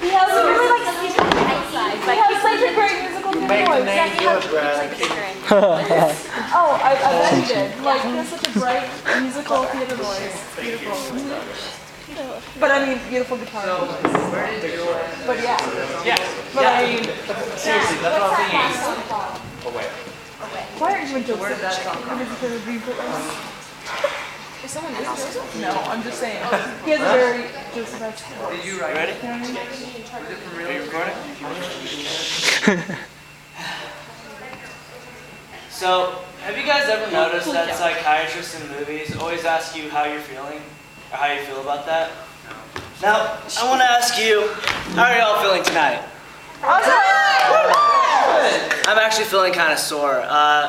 He has a really like he has such a great musical theater voice. Oh, I bet he did. Like he has such a bright musical theater voice. Beautiful. But I mean, beautiful guitar voice. But yeah. Yeah. But I mean, Seriously, that's what I'm thinking. Away. why aren't you into Where did that song come from? Is someone else? No, I'm just saying. He has a very just about. Did you write? Ready? You know what I mean? Are you recording? So, have you guys ever noticed that psychiatrists in movies always ask you how you're feeling? Or how you feel about that? No. Now, I want to ask you, how are y'all feeling tonight? I'm actually feeling kind of sore.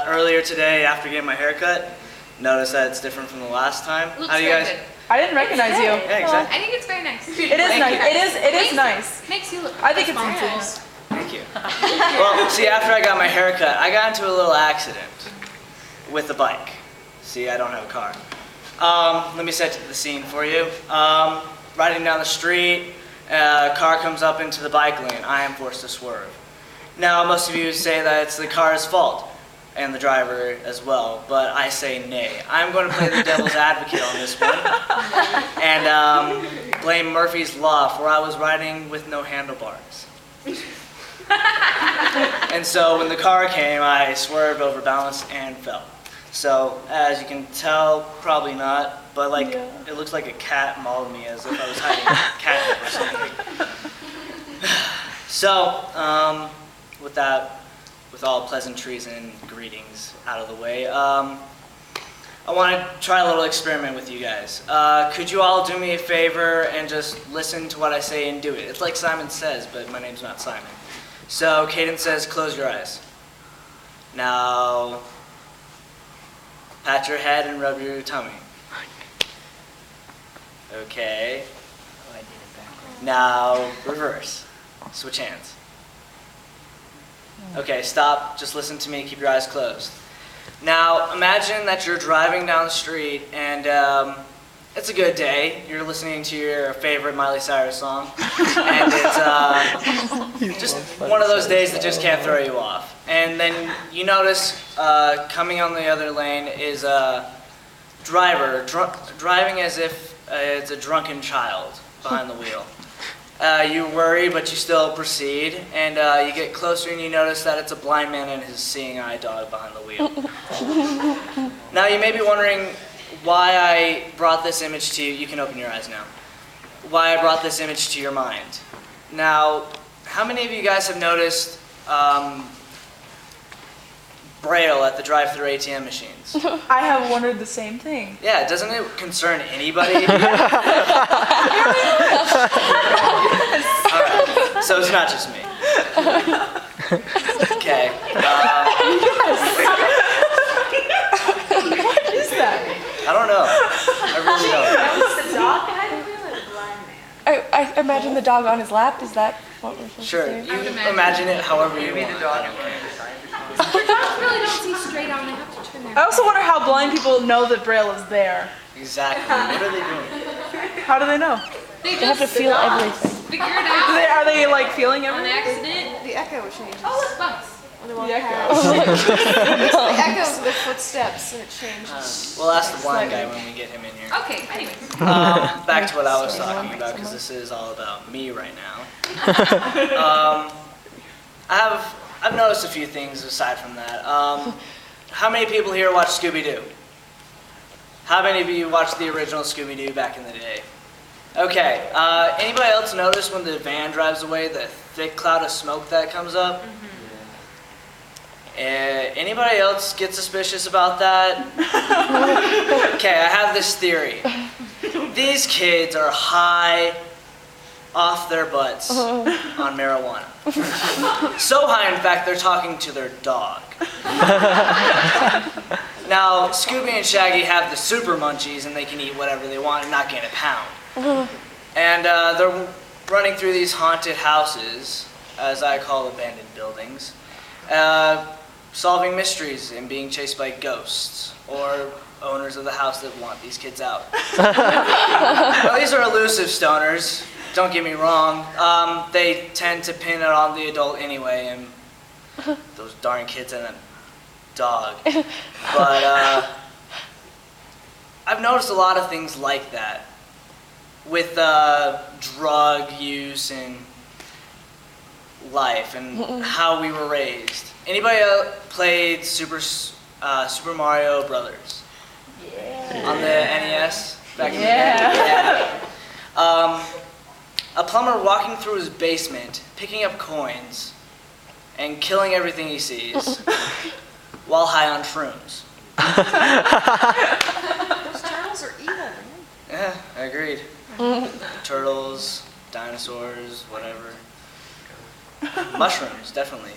Earlier today, after getting my hair cut, noticed that it's different from the last time. Looks How do you guys? good. I didn't recognize you. Yeah, exactly. I think it's very nice. It is nice. It is nice. Makes you look. I think it's smart. nice. Thank you. Well, see, after I got my hair cut, I got into a little accident with the bike. See, I don't have a car. Let me set the scene for you. Riding down the street, a car comes up into the bike lane. I am forced to swerve. Now, most of you say that it's the car's fault, and the driver as well, but I say nay. I'm going to play the devil's advocate on this one, and blame Murphy's Law for I was riding with no handlebars. And so when the car came, I swerved, overbalanced, and fell. So, as you can tell, probably not, but like, it looks like a cat mauled me as if I was hiding a catnip or something. So, with all pleasantries and greetings out of the way, I want to try a little experiment with you guys. Could you all do me a favor and just listen to what I say and do it? It's like Simon Says, but my name's not Simon. So, Caden says, close your eyes. Now, pat your head and rub your tummy. Okay. Now, reverse. Switch hands. Okay, stop. Just listen to me. Keep your eyes closed. Now, imagine that you're driving down the street and it's a good day. You're listening to your favorite Miley Cyrus song. And it's just one of those days that just can't throw you off. And then you notice coming on the other lane is a driver driving as if it's a drunken child behind the wheel. You worry, but you still proceed, and you get closer and you notice that it's a blind man and his seeing eye dog behind the wheel. Now you may be wondering why I brought this image to you. You can open your eyes now. Why I brought this image to your mind. Now, how many of you guys have noticed Braille at the drive-thru ATM machines? I have wondered the same thing. Yeah, doesn't it concern anybody? Alright, so it's not just me. Okay. What is that? I don't know. I really don't. Was the dog behind the wheel or the blind man? I imagine the dog on his lap. Is that what we're supposed Sure, to you say? imagine it however you want. Dogs really don't see straight on. They have to turn their. I also wonder how blind people know that Braille is there. Exactly. What are they doing? How do they know? They They have to just feel everything. figure it out Are they like feeling on everything? accident. The echo changes. Oh, look, bugs. When they walk The echo. past. The echoes of their footsteps and it changes. We'll ask the blind guy when we get him in here. Okay, anyway. Back to what I was talking about, because this is all about me right now. I've noticed a few things aside from that. How many people here watch Scooby-Doo? How many of you watched the original Scooby-Doo back in the day? Okay, anybody else notice when the van drives away, the thick cloud of smoke that comes up? Anybody else get suspicious about that? Okay, I have this theory. These kids are high off their butts on marijuana. So high, in fact, they're talking to their dog. Now, Scooby and Shaggy have the super munchies and they can eat whatever they want and not gain a pound. And they're running through these haunted houses, as I call abandoned buildings, solving mysteries and being chased by ghosts or owners of the house that want these kids out. Well, these are elusive stoners, don't get me wrong. They tend to pin it on the adult anyway, and those darn kids and that dog. But I've noticed a lot of things like that with drug use and life and how we were raised. Anybody played Super Mario Brothers? Yeah. On the NES back in the day? Yeah. A plumber walking through his basement, picking up coins, and killing everything he sees while high on shrooms. Those turtles are evil, man. Yeah, I agreed. Turtles, dinosaurs, whatever. Mushrooms, definitely.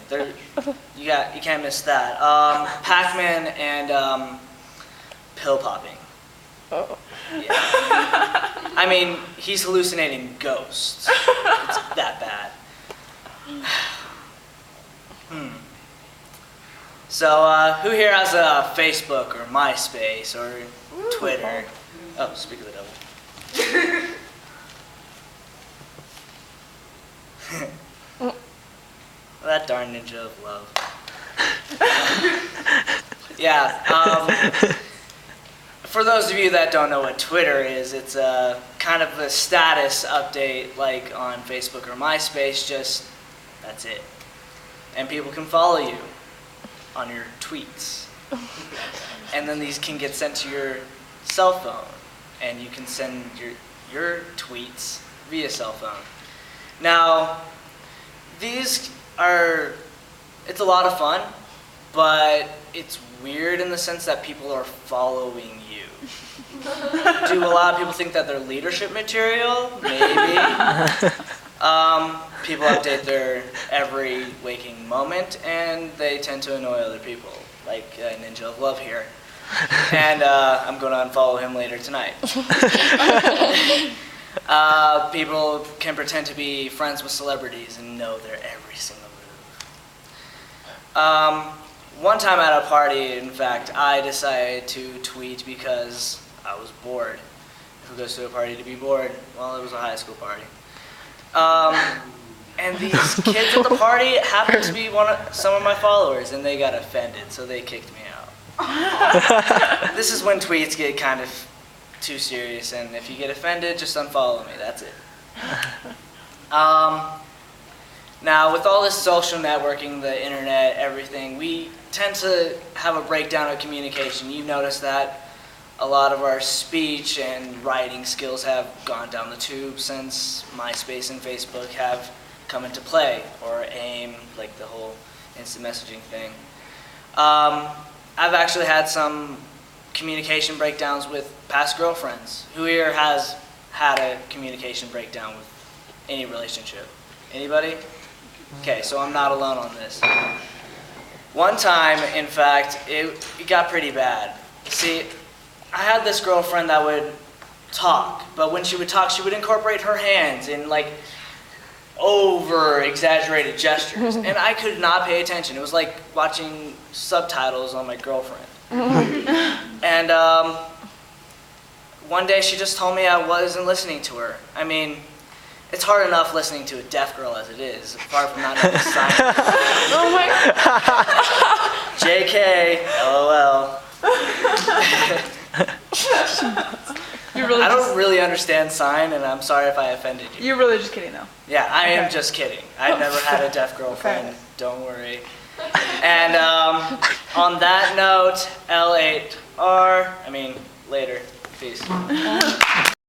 You can't miss that. Pac-Man and pill popping. Oh. Yeah. I mean, he's hallucinating ghosts. It's that bad. So, who here has a Facebook or MySpace or Twitter? Oh, speak of the devil. That darn ninja of love. Yeah. For those of you that don't know what Twitter is, it's kind of a status update like on Facebook or MySpace, just that's it. And people can follow you on your tweets. And then these can get sent to your cell phone, and you can send your tweets via cell phone. Now, it's a lot of fun, but it's weird in the sense that people are following you. Do a lot of people think that they're leadership material? Maybe. People update their every waking moment, and they tend to annoy other people, like NinjaofLove here. And I'm going to unfollow him later tonight. People can pretend to be friends with celebrities and know their every single move. One time at a party, in fact, I decided to tweet because I was bored. Who goes to a party to be bored? Well, it was a high school party. And these kids at the party happened to be some of my followers, and they got offended, so they kicked me out. This is when tweets get kind of too serious, and if you get offended, just unfollow me. That's it. Now, with all this social networking, the internet, everything, we tend to have a breakdown of communication. You've noticed that a lot of our speech and writing skills have gone down the tube since MySpace and Facebook have come into play, or AIM, like the whole instant messaging thing. I've actually had some communication breakdowns with past girlfriends. Who here has had a communication breakdown with any relationship? Anybody? Okay, so I'm not alone on this. One time, in fact, it got pretty bad. See, I had this girlfriend that would talk, but when she would talk, she would incorporate her hands in like over-exaggerated gestures, and I could not pay attention. It was like watching subtitles on my girlfriend. And one day she just told me I wasn't listening to her. I mean, it's hard enough listening to a deaf girl as it is, apart from not knowing sign. Oh my God. JK, LOL. I don't really understand sign, and I'm sorry if I offended you. You're really just kidding, though. Yeah, I am just kidding. I've never had a deaf girlfriend. Okay. Don't worry. And on that note, L8R, later. Peace.